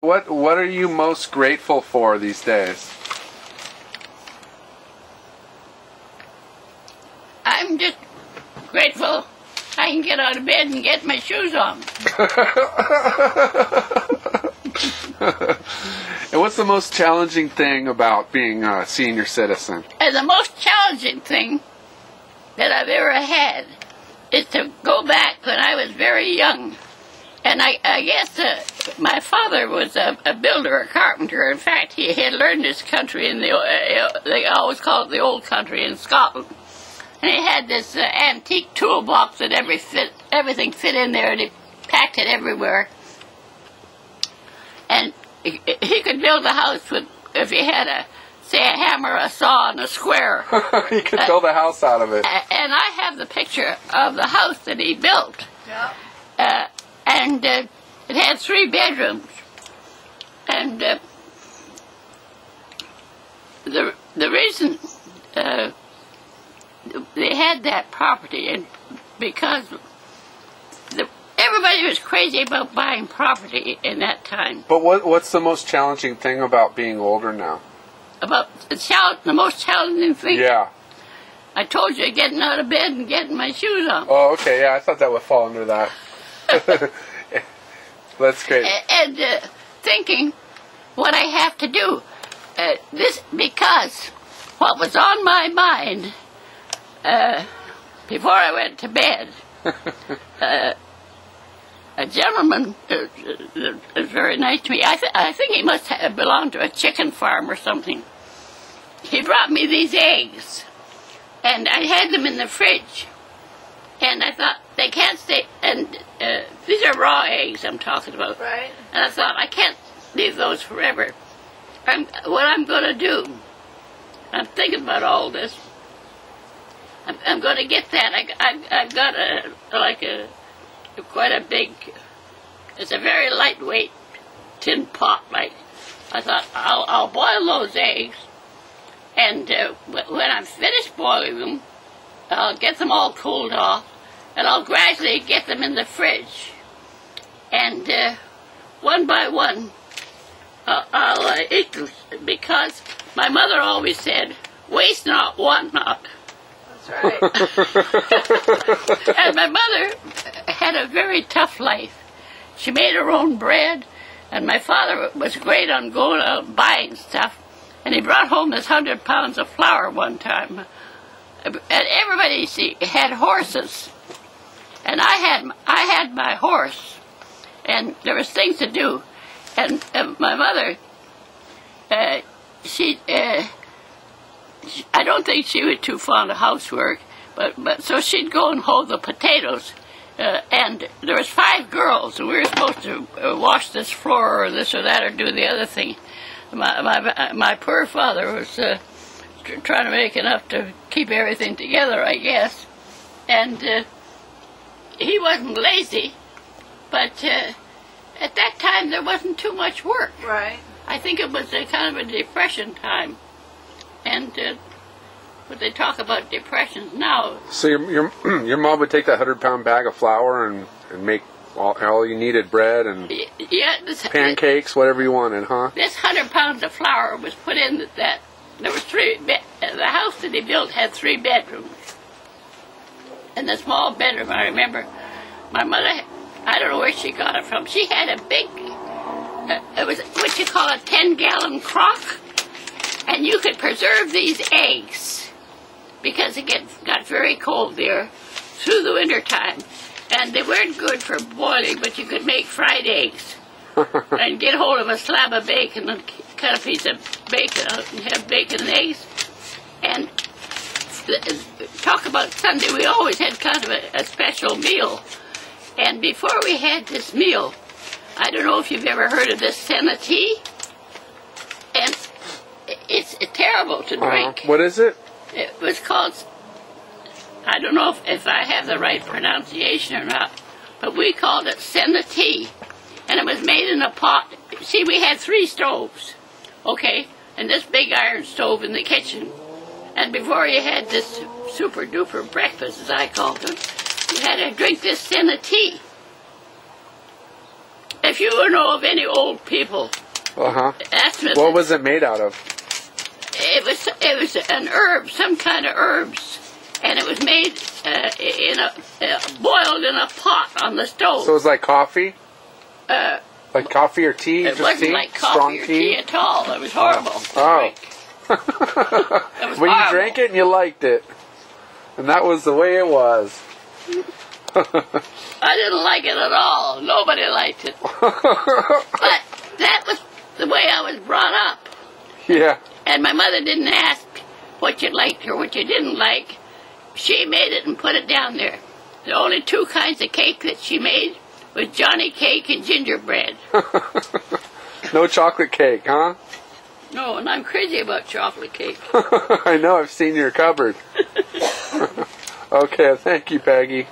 What are you most grateful for these days? I'm just grateful I can get out of bed and get my shoes on. And what's the most challenging thing about being a senior citizen? And the most challenging thing that I've ever had is to go back when I was very young. And I guess my father was a builder, a carpenter. In fact, he had learned this country in they always call it the old country in Scotland. And he had this antique toolbox that everything fit in there, and he packed it everywhere. And he could build a house with, if he had say a hammer, a saw, and a square. He could build a house out of it. And I have the picture of the house that he built. Yeah. And it had 3 bedrooms. And the reason they had that property, and because everybody was crazy about buying property in that time. But what's the most challenging thing about being older now? About the most challenging thing? Yeah. I told you, getting out of bed and getting my shoes on. Oh, okay, yeah, I thought that would fall under that. That's great. And thinking what I have to do. Because what was on my mind before I went to bed, a gentleman is very nice to me. I think he must have belonged to a chicken farm or something. He brought me these eggs, and I had them in the fridge. And I thought, they can't stay, and these are raw eggs I'm talking about. Right. And I thought, I can't leave those forever. What I'm going to do, I'm thinking about all this. I'm going to get that. I've got quite a big, it's a very lightweight tin pot. Like, I thought, I'll boil those eggs, and when I'm finished boiling them, I'll get them all cooled off, and I'll gradually get them in the fridge. And one by one, I'll eat them, because my mother always said, waste not, want not. That's right. And my mother had a very tough life. She made her own bread, and my father was great on going out and buying stuff. And he brought home this 100 pounds of flour one time. And everybody had horses, and I had my horse, and there was things to do. And my mother, I don't think she was too fond of housework, but so she'd go and hoe the potatoes. And there was 5 girls, and we were supposed to wash this floor or this or that or do the other thing. My poor father was trying to make enough to keep everything together, I guess. And he wasn't lazy, but at that time there wasn't too much work. Right. I think it was a kind of a depression time. And but they talk about depressions now. So your mom would take that 100-pound bag of flour and make all you needed, bread and pancakes, whatever you wanted, huh? This 100 pounds of flour was put in that. There was 3. The house that he built had 3 bedrooms. And the small bedroom, I remember, my mother, I don't know where she got it from. She had a big, it was what you call a 10-gallon crock, and you could preserve these eggs because it got very cold there through the winter time. And they weren't good for boiling, but you could make fried eggs. And get hold of a slab of bacon and cut a piece of bacon out and have bacon and eggs. And talk about Sunday, we always had kind of a special meal. And before we had this meal, I don't know if you've ever heard of this senna tea. And it's terrible to drink. What is it? It was called, I don't know if I have the right pronunciation or not, but we called it senna tea. And it was made in a pot. See, we had 3 stoves, okay, and this big iron stove in the kitchen. And before you had this super-duper breakfast, as I called it, you had to drink this senna tea. if you know of any old people, ask me. What was it made out of? It was an herb, some kind of herbs, and it was made boiled in a pot on the stove. So it was like coffee? Like coffee or tea? It wasn't like coffee or tea at all. It was horrible. Oh. It was Well, you horrible. drank it and you liked it. And that was the way it was. I didn't like it at all. Nobody liked it. But that was the way I was brought up. Yeah. And my mother didn't ask what you liked or what you didn't like. She made it and put it down there. The only two kinds of cake that she made was Johnny cake and gingerbread. No chocolate cake, huh? No, and I'm crazy about chocolate cake. I know, I've seen your cupboard. Okay, thank you, Peggy.